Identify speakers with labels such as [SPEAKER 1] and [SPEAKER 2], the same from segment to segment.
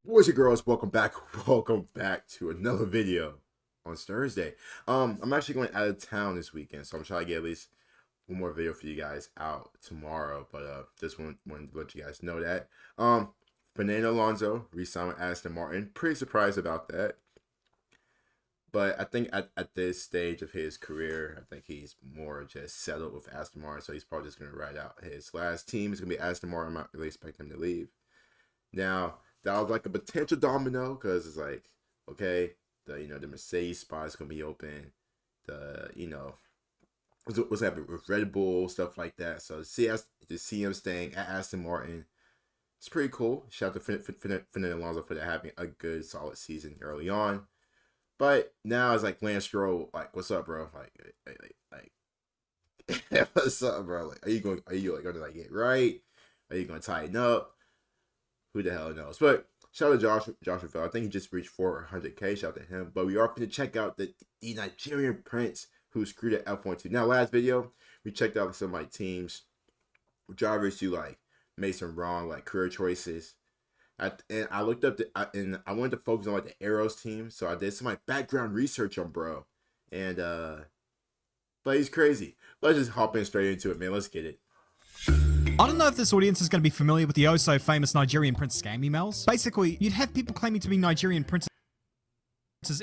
[SPEAKER 1] Boys and girls, welcome back. Welcome back to another video on Thursday. I'm actually going out of town this weekend, so I'm trying to get at least one more video for you guys out tomorrow. But just wanted to let you guys know that. Fernando Alonso re-signed with Aston Martin. Pretty surprised about that. But I think at this stage of his career, I think he's more just settled with Aston Martin. So he's probably just going to ride out his last team. It's going to be Aston Martin. I'm not really expecting him to leave. Now, that was like a potential domino because it's like, okay, the Mercedes spot is gonna be open. What's happening with Red Bull, stuff like that. So to see him staying at Aston Martin, it's pretty cool. Shout out to Fernando Alonso for that, having a good solid season early on. But now it's like Lance Stroll, like, what's up, bro? What's up, bro? Like, are you gonna like get right? Are you gonna tighten up? Who the hell knows? But shout out to Joshua Fell. I think he just reached 400K. Shout out to him. But we are going to check out the Nigerian prince who screwed at F1 2. Now, last video, we checked out some of my teams, drivers who like made some wrong like career choices. And I looked up and I wanted to focus on like the Arrows team. So I did some like background research on bro. And but he's crazy. Let's just hop in straight into it, man. Let's get it.
[SPEAKER 2] I don't know if this audience is going to be familiar with the oh-so-famous Nigerian prince scam emails. Basically, you'd have people claiming to be Nigerian princes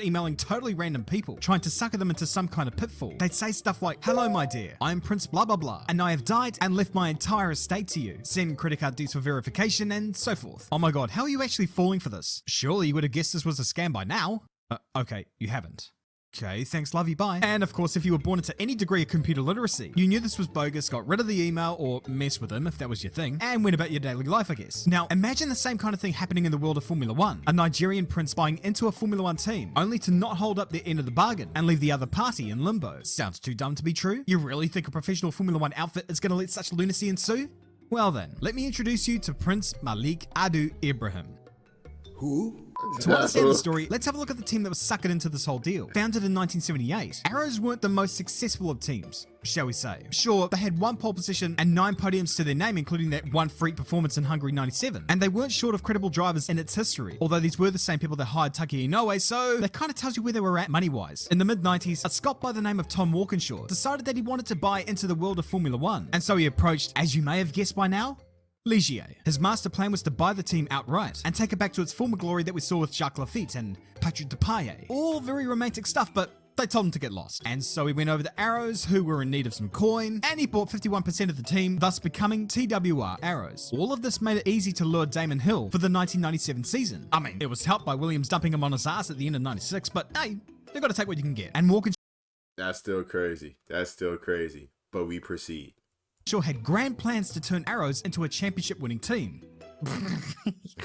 [SPEAKER 2] emailing totally random people, trying to sucker them into some kind of pitfall. They'd say stuff like, "Hello my dear, I am Prince blah blah blah, and I have died and left my entire estate to you. Send credit card details for verification," and so forth. Oh my god, how are you actually falling for this? Surely you would have guessed this was a scam by now. Okay, you haven't. Okay, thanks, love you, bye. And of course, if you were born into any degree of computer literacy, you knew this was bogus, got rid of the email, or messed with them if that was your thing, and went about your daily life, I guess. Now, imagine the same kind of thing happening in the world of Formula 1. A Nigerian prince buying into a Formula 1 team, only to not hold up their end of the bargain, and leave the other party in limbo. Sounds too dumb to be true? You really think a professional Formula 1 outfit is gonna let such lunacy ensue? Well then, let me introduce you to Prince Malik Adu Ibrahim.
[SPEAKER 1] Who?
[SPEAKER 2] To understand the story, let's have a look at the team that was suckered into this whole deal. Founded in 1978, Arrows weren't the most successful of teams, shall we say. Sure, they had 1 pole position and 9 podiums to their name, including that 1 freak performance in Hungary 97. And they weren't short of credible drivers in its history, although these were the same people that hired Taki Inoue, so that kind of tells you where they were at money-wise. In the mid-90s, a Scot by the name of Tom Walkinshaw decided that he wanted to buy into the world of Formula 1, and so he approached, as you may have guessed by now, Ligier. His master plan was to buy the team outright and take it back to its former glory that we saw with Jacques Lafitte and Patrick Depailler. All very romantic stuff, but they told him to get lost. And so he went over to Arrows, who were in need of some coin, and he bought 51% of the team, thus becoming TWR Arrows. All of this made it easy to lure Damon Hill for the 1997 season. I mean, it was helped by Williams dumping him on his ass at the end of 96, but hey, you gotta take what you can get. And Walkinshaw
[SPEAKER 1] That's still crazy. That's still crazy. But we proceed.
[SPEAKER 2] had grand plans to turn Arrows into a championship winning team.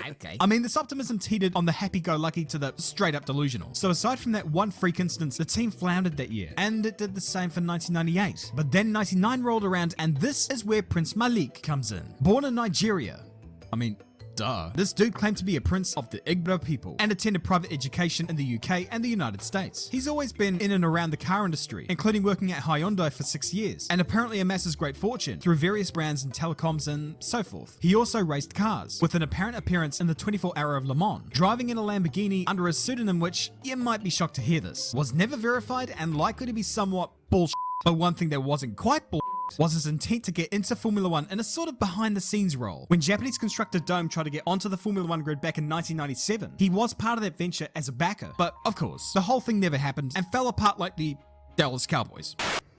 [SPEAKER 2] Okay. I mean, this optimism teetered on the happy-go-lucky to the straight-up delusional. So aside from that one freak instance, the team floundered that year, and it did the same for 1998. But then 99 rolled around, and this is where Prince Malik comes in. Born in Nigeria. I mean, duh. This dude claimed to be a prince of the Igbo people and attended private education in the UK and the United States. He's always been in and around the car industry, including working at Hyundai for 6 years, and apparently amasses great fortune through various brands and telecoms and so forth. He also raced cars, with an apparent appearance in the 24 Hour of Le Mans, driving in a Lamborghini under a pseudonym which, you might be shocked to hear this, was never verified and likely to be somewhat bullshit. But one thing that wasn't quite bullshit was his intent to get into Formula 1 in a sort of behind-the-scenes role. When Japanese constructor Dome tried to get onto the Formula 1 grid back in 1997, he was part of that venture as a backer. But, of course, the whole thing never happened and fell apart like the Dallas Cowboys.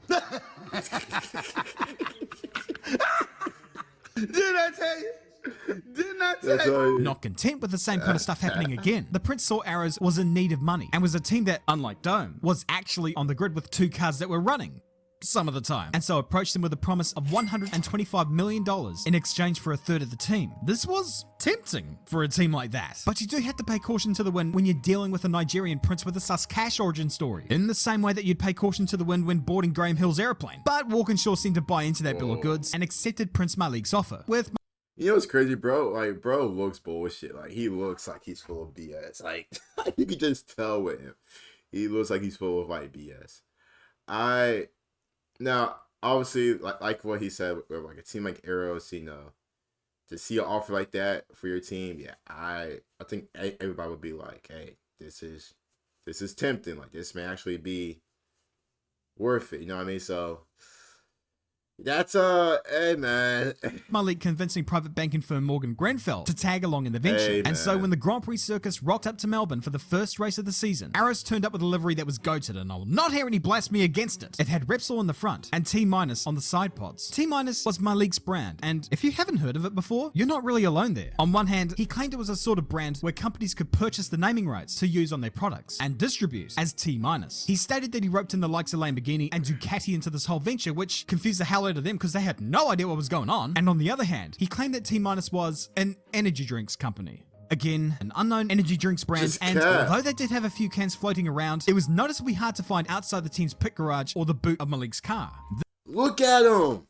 [SPEAKER 1] Did I tell you? Didn't I tell you?
[SPEAKER 2] Not content with the same kind of stuff happening again, the Prince saw Arrows was in need of money and was a team that, unlike Dome, was actually on the grid with 2 cars that were running some of the time, and so approached him with a promise of $125 million in exchange for a third of the team. This was tempting for a team like that, but you do have to pay caution to the wind when you're dealing with a Nigerian prince with a sus cash origin story, in the same way that you'd pay caution to the wind when boarding Graham Hill's airplane. But Walkinshaw seemed to buy into that bill of goods and accepted Prince Malik's offer, with
[SPEAKER 1] You know what's crazy, bro? Like, bro looks bullshit. Like, he looks like he's full of BS. Like, you can just tell with him. He looks like he's full of, like, BS. Now, obviously, like what he said, with like a team like Arrows, to see an offer like that for your team, yeah, I think everybody would be like, hey, this is tempting. Like, this may actually be worth it. You know what I mean? So that's hey man.
[SPEAKER 2] Malik convincing private banking firm Morgan Grenfell to tag along in the venture.
[SPEAKER 1] Hey,
[SPEAKER 2] and so
[SPEAKER 1] man.
[SPEAKER 2] when the Grand Prix circus rocked up to Melbourne for the first race of the season, Arrows turned up with a livery that was goated, and I'll not hear any blasphemy against it. It had Repsol in the front and T- on the side pods. T- was Malik's brand, and if you haven't heard of it before, you're not really alone there. On one hand, he claimed it was a sort of brand where companies could purchase the naming rights to use on their products and distribute as T-. He stated that he roped in the likes of Lamborghini and Ducati into this whole venture, which confused the hell out of them because they had no idea what was going on. And on the other hand, he claimed that T- was an energy drinks company. Again, an unknown energy drinks brand, and although they did have a few cans floating around, it was noticeably hard to find outside the team's pit garage or the boot of Malik's car.
[SPEAKER 1] Look at him.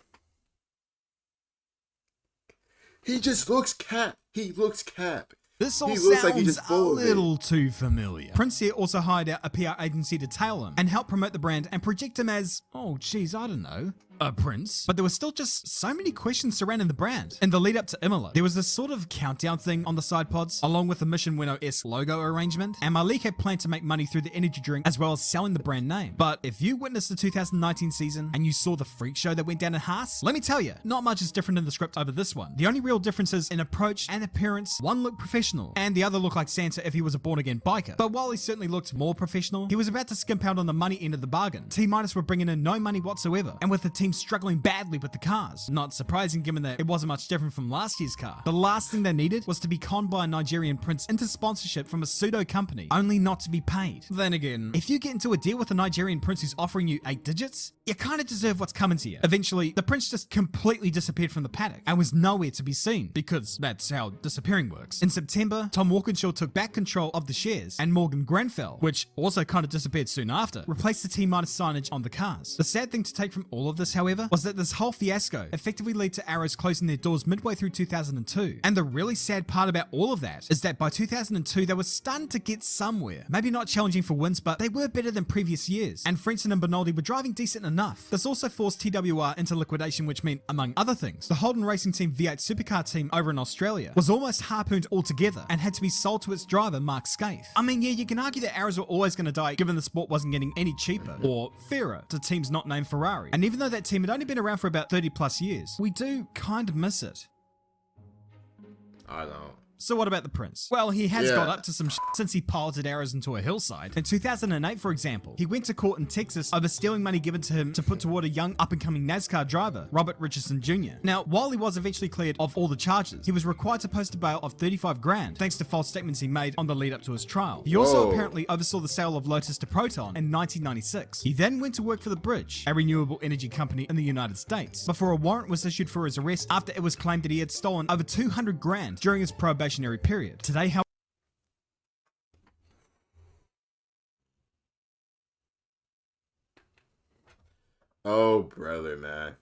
[SPEAKER 1] He just looks cap. He looks cap.
[SPEAKER 2] This all
[SPEAKER 1] looks
[SPEAKER 2] sounds
[SPEAKER 1] like he's just
[SPEAKER 2] a
[SPEAKER 1] full of it.
[SPEAKER 2] little too familiar. Prince here also hired out a PR agency to tail him and help promote the brand and project him as, oh geez, I don't know, a prince. But there were still just so many questions surrounding the brand. In the lead up to Imola, there was this sort of countdown thing on the side pods, along with the Mission Winnow-esque logo arrangement, and Malik had planned to make money through the energy drink as well as selling the brand name. But if you witnessed the 2019 season and you saw the freak show that went down in Haas, let me tell you, not much is different in the script over this one. The only real differences in approach and appearance, one looked professional, and the other looked like Santa if he was a born-again biker. But while he certainly looked more professional, he was about to skimp out on the money end of the bargain. T- were bringing in no money whatsoever, and with the team struggling badly with the cars. Not surprising given that it wasn't much different from last year's car. The last thing they needed was to be conned by a Nigerian prince into sponsorship from a pseudo company, only not to be paid. Then again, if you get into a deal with a Nigerian prince who's offering you 8 digits, you kind of deserve what's coming to you. Eventually, the prince just completely disappeared from the paddock and was nowhere to be seen, because that's how disappearing works. In September, Tom Walkinshaw took back control of the shares, and Morgan Grenfell, which also kind of disappeared soon after, replaced the T- signage on the cars. The sad thing to take from all of this, however, was that this whole fiasco effectively led to Arrows closing their doors midway through 2002. And the really sad part about all of that is that by 2002, they were starting to get somewhere. Maybe not challenging for wins, but they were better than previous years, and Frentzen and Bernaldi were driving decent enough. This also forced TWR into liquidation, which meant, among other things, the Holden Racing Team V8 supercar team over in Australia was almost harpooned altogether and had to be sold to its driver, Mark Scaife. I mean, yeah, you can argue that Arrows were always going to die given the sport wasn't getting any cheaper or fairer to teams not named Ferrari. And even though that team had only been around for about 30 plus years, we do kind of miss it.
[SPEAKER 1] I don't.
[SPEAKER 2] So what about the prince? Well, he has got up to some since he piloted Arrows into a hillside. In 2008, for example, he went to court in Texas over stealing money given to him to put toward a young up-and-coming NASCAR driver, Robert Richardson Jr. Now, while he was eventually cleared of all the charges, he was required to post a bail of 35 grand thanks to false statements he made on the lead up to his trial. He also apparently oversaw the sale of Lotus to Proton in 1996. He then went to work for the Bridge, a renewable energy company in the United States, before a warrant was issued for his arrest after it was claimed that he had stolen over 200 grand during his probationary period. Today, how
[SPEAKER 1] Oh, brother, man.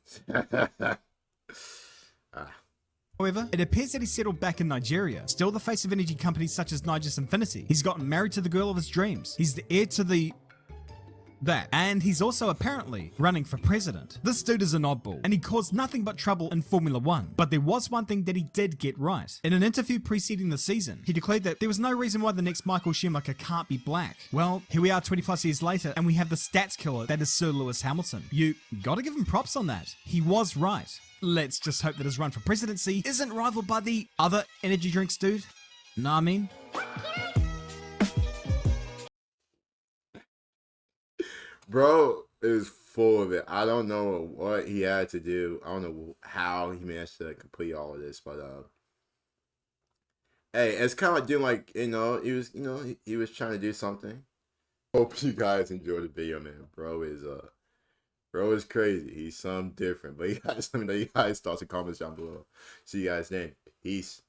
[SPEAKER 2] however, it appears that he's settled back in Nigeria, still the face of energy companies such as Niger's Infinity. He's gotten married to the girl of his dreams. He's the heir to the and he's also apparently running for president. This dude is an oddball, and he caused nothing but trouble in Formula 1. But there was one thing that he did get right. In an interview preceding the season, he declared that there was no reason why the next Michael Schumacher can't be black. Well, here we are 20 plus years later, and we have the stats killer that is Sir Lewis Hamilton. You gotta give him props on that. He was right. Let's just hope that his run for presidency isn't rivaled by the other energy drinks dude. Know what I mean?
[SPEAKER 1] Bro is full of it. I don't know what he had to do. I don't know how he managed to complete all of this, but hey, it's kind of like doing he was trying to do something. Hope you guys enjoyed the video, man. Bro is crazy. He's something different. But you guys, let me know you guys thoughts and comments down below. See you guys then. Peace.